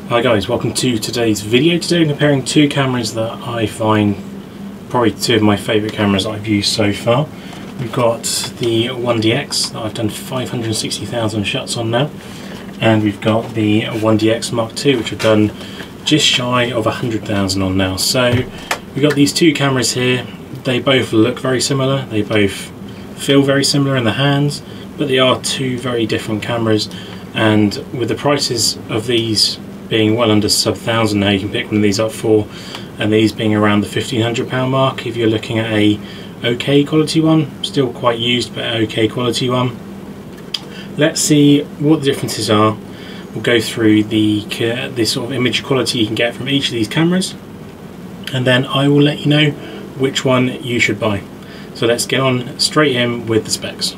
Hi guys, welcome to today's video. Today I'm comparing two cameras that I find probably two of my favourite cameras I've used so far. We've got the 1DX that I've done 560,000 shots on now, and we've got the 1DX Mark II which I've done just shy of 100,000 on now. So we've got these two cameras here. They both look very similar, they both feel very similar in the hands, but they are two very different cameras, and with the prices of these being well under sub-1,000 now, you can pick one of these up for, and these being around the £1,500 mark if you're looking at a okay quality one, still quite used but okay quality one. Let's see what the differences are. We'll go through the sort of image quality you can get from each of these cameras, and then I will let you know which one you should buy. So let's get on straight in with the specs.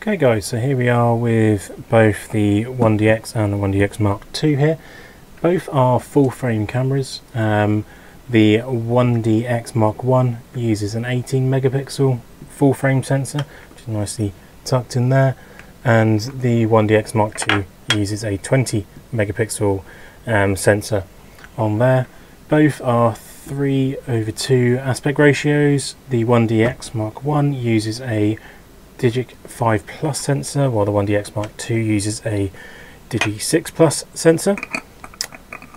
Okay guys, so here we are with both the 1DX and the 1DX Mark II here. Both are full frame cameras. The 1DX Mark I uses an 18 megapixel full frame sensor, which is nicely tucked in there, and the 1DX Mark II uses a 20 megapixel sensor on there. Both are 3:2 aspect ratios. The 1DX Mark I uses a Digi 5 Plus sensor, while the 1DX Mark II uses a Digi 6 Plus sensor.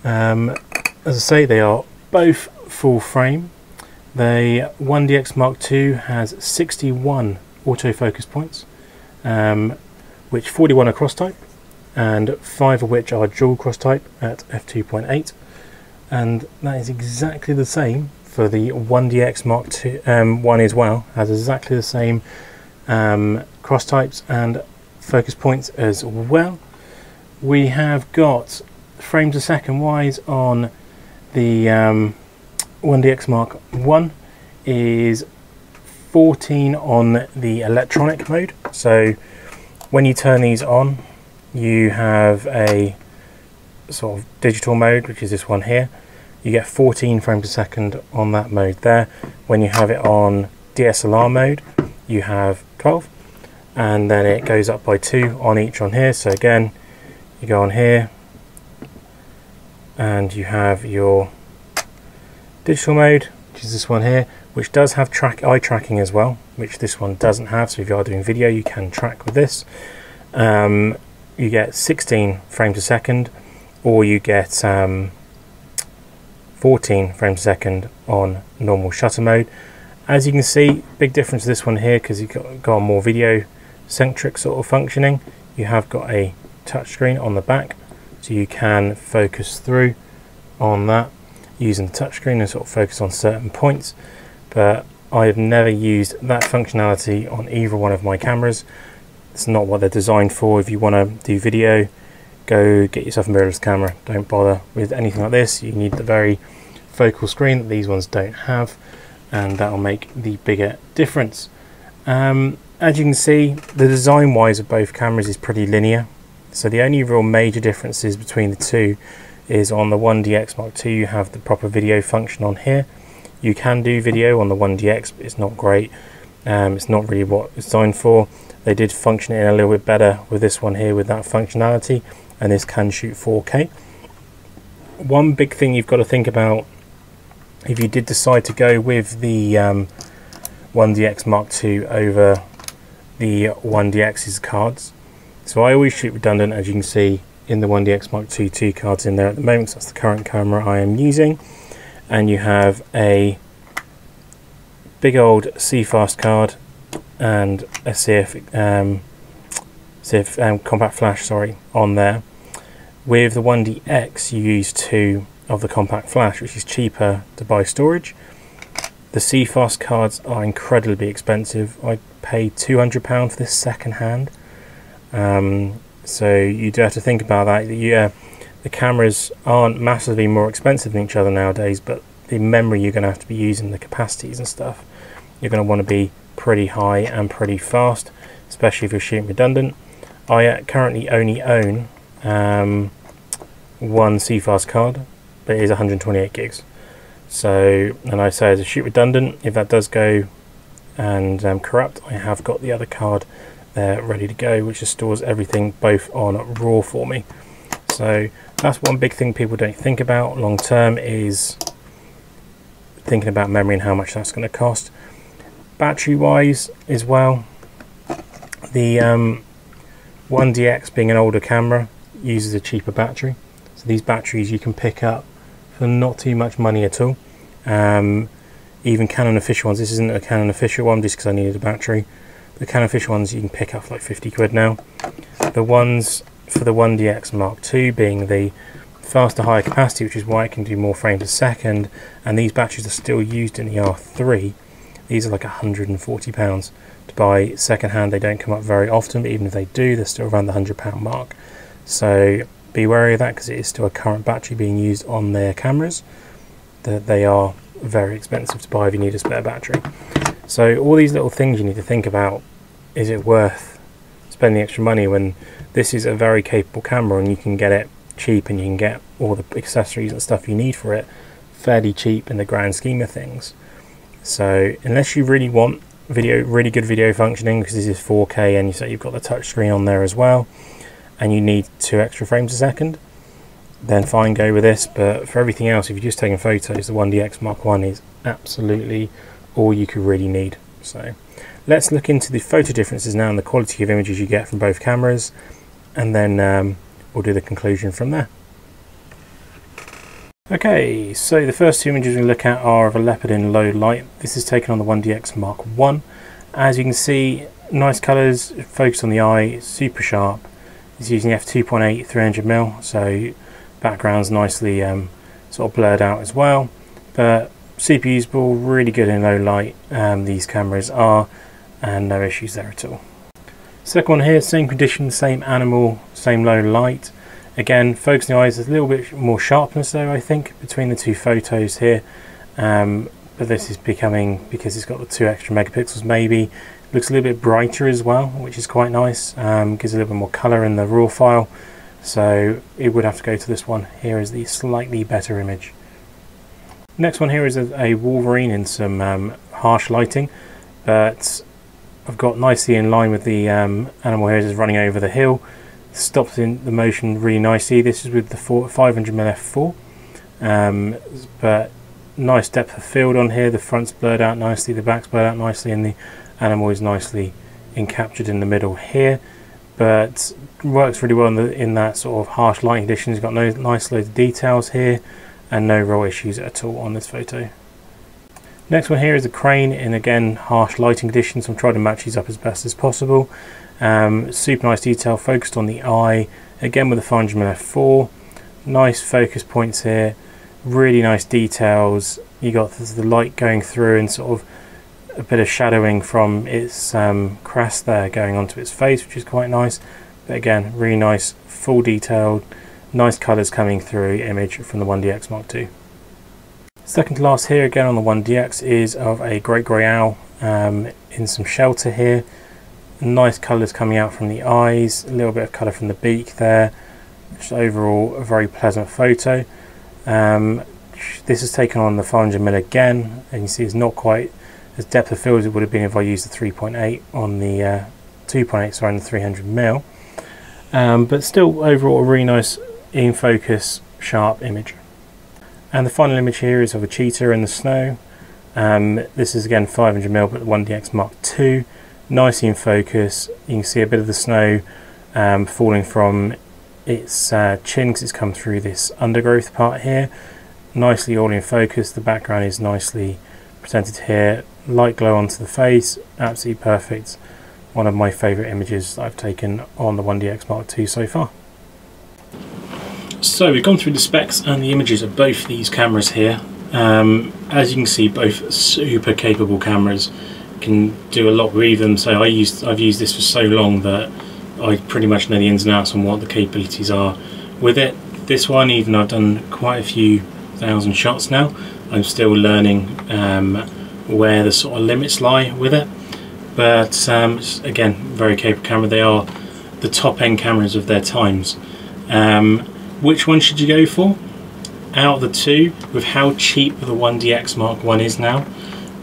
As I say, they are both full frame. The 1DX Mark II has 61 autofocus points, which 41 are cross type, and 5 of which are dual cross type at f2.8, and that is exactly the same for the 1DX Mark II, one as well, has exactly the same cross types and focus points as well. We have got frames a second wise on the 1DX Mark I is 14 on the electronic mode. So when you turn these on, you have a sort of digital mode, which is this one here. You get 14 frames a second on that mode there. When you have it on DSLR mode, you have 12, and then it goes up by 2 on each on here. So again, you go on here and you have your digital mode, which is this one here, which does have eye tracking as well, which this one doesn't have. So if you are doing video, you can track with this. You get 16 frames a second, or you get 14 frames a second on normal shutter mode. As you can see, big difference to this one here, because you've got a more video centric sort of functioning. You have got a touchscreen on the back, so you can focus through on that using the touchscreen and sort of focus on certain points, but I have never used that functionality on either one of my cameras. It's not what they're designed for. If you want to do video, go get yourself a mirrorless camera. Don't bother with anything like this. You need the very focal screen that these ones don't have, and that will make the bigger difference. As you can see, the design wise of both cameras is pretty linear, so the only real major differences between the two is on the 1DX Mark II you have the proper video function on here. You can do video on the 1DX, but it's not great. It's not really what it's designed for. They did function it in a little bit better with this one here with that functionality, and this can shoot 4K. One big thing you've got to think about if you did decide to go with the 1DX Mark II over the 1DX's cards. So I always shoot redundant, as you can see in the 1DX Mark II 2 cards in there at the moment. So that's the current camera I am using, and you have a big old CFast card and a compact flash, sorry, on there. With the 1DX you use 2 of the compact flash, which is cheaper to buy storage. The CFast cards are incredibly expensive. I paid £200 for this second hand, so you do have to think about that. Yeah, the cameras aren't massively more expensive than each other nowadays, but the memory you're going to have to be using, the capacities and stuff, you're going to want to be pretty high and pretty fast, especially if you're shooting redundant. I currently only own one CFast card, but it is 128 gigs. So, and I say as a shoot redundant, if that does go and corrupt, I have got the other card they're ready to go, which just stores everything both on RAW for me. So that's one big thing people don't think about long term, is thinking about memory and how much that's going to cost. Battery wise as well, the 1DX being an older camera uses a cheaper battery, so these batteries you can pick up for not too much money at all. Even Canon official ones, this isn't a Canon official one just because I needed a battery, the Canon official ones you can pick up for like 50 quid now. The ones for the 1DX Mark II being the faster, higher capacity, which is why it can do more frames a second, and these batteries are still used in the R3. These are like £140 to buy second hand. They don't come up very often, but even if they do, they're still around the £100 mark. So be wary of that, because it is still a current battery being used on their cameras. That they are very expensive to buy if you need a spare battery. So all these little things you need to think about. Is it worth spending extra money when this is a very capable camera and you can get it cheap, and you can get all the accessories and stuff you need for it fairly cheap in the grand scheme of things? So unless you really want really good video functioning, because this is 4K and you say you've got the touch screen on there as well, and you need 2 extra frames a second, then fine, go with this. But for everything else, if you're just taking photos, the 1DX Mark I is absolutely all you could really need. So let's look into the photo differences now and the quality of images you get from both cameras, and then we'll do the conclusion from there. Okay, so the first 2 images we look at are of a leopard in low light. This is taken on the 1DX Mark I. As you can see, nice colours, focused on the eye, super sharp. It's using f2.8 300mm, so background's nicely sort of blurred out as well, but super usable, really good in low light. These cameras are, and no issues there at all. Second one here, same condition, same animal, same low light. Again, focus on the eyes, there's a little bit more sharpness though, I think, between the 2 photos here. But this is becoming, because it's got the 2 extra megapixels maybe, looks a little bit brighter as well, which is quite nice. Gives a little bit more colour in the raw file. So it would have to go to this one. Here is the slightly better image. Next one here is a Wolverine in some harsh lighting, but I've got nicely in line with the animal here, is running over the hill. Stops in the motion really nicely. This is with the 500mm f4, but nice depth of field on here. The front's blurred out nicely, the back's blurred out nicely, and the animal is nicely encaptured in the middle here. But works really well in that sort of harsh lighting conditions. You've got nice loads of details here, and no raw issues at all on this photo. Next one here is a crane in, again, harsh lighting conditions. I'm trying to match these up as best as possible. Super nice detail, focused on the eye, again with the 500mm f4. Nice focus points here, really nice details. You got the light going through and sort of a bit of shadowing from its crest there going onto its face, which is quite nice. But again, really nice, full detailed, nice colours coming through image from the 1DX Mark II. Second to last here, again on the 1DX, is of a great grey owl in some shelter here. Nice colours coming out from the eyes, a little bit of colour from the beak there. Just overall a very pleasant photo. This is taken on the 500mm again, and you see it's not quite as depth of field as it would have been if I used the 3.8 on the 2.8, sorry, on the 300mm. But still overall a really nice in focus, sharp image. And the final image here is of a cheetah in the snow. This is again 500mm, but the 1DX Mark II. Nicely in focus. You can see a bit of the snow falling from its chin, because it's come through this undergrowth part here. Nicely all in focus. The background is nicely presented here. Light glow onto the face, absolutely perfect. One of my favourite images that I've taken on the 1DX Mark II so far. So we've gone through the specs and the images of both these cameras here. As you can see, both super capable cameras, can do a lot with them. So I've used this for so long that I pretty much know the ins and outs on what the capabilities are with it. This one, even though I've done quite a few thousand shots now, I'm still learning where the sort of limits lie with it. But again, very capable camera. They are the top end cameras of their times. Which one should you go for? Out of the two, with how cheap the 1DX Mark I is now,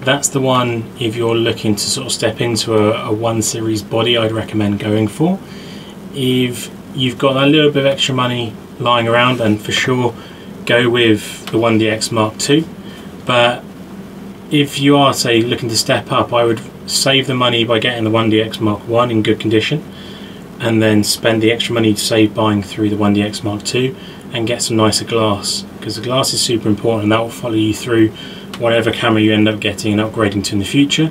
that's the one, if you're looking to sort of step into a 1 series body, I'd recommend going for. If you've got a little bit of extra money lying around, then for sure go with the 1DX Mark II. But if you are, say, looking to step up, I would save the money by getting the 1DX Mark I in good condition, and then spend the extra money to save buying through the 1DX Mark II and get some nicer glass, because the glass is super important and that will follow you through whatever camera you end up getting and upgrading to in the future.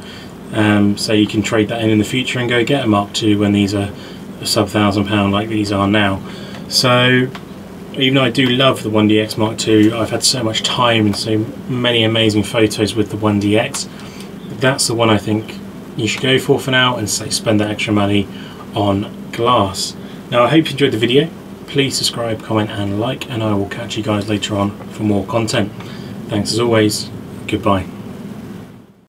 So you can trade that in the future and go get a Mark II when these are a sub £1,000 like these are now. So even though I do love the 1DX Mark II, I've had so much time and so many amazing photos with the 1DX, that's the one I think you should go for now, and say spend that extra money on glass. Now I hope you enjoyed the video. Please subscribe, comment and like, and I will catch you guys later on for more content. Thanks as always. Goodbye.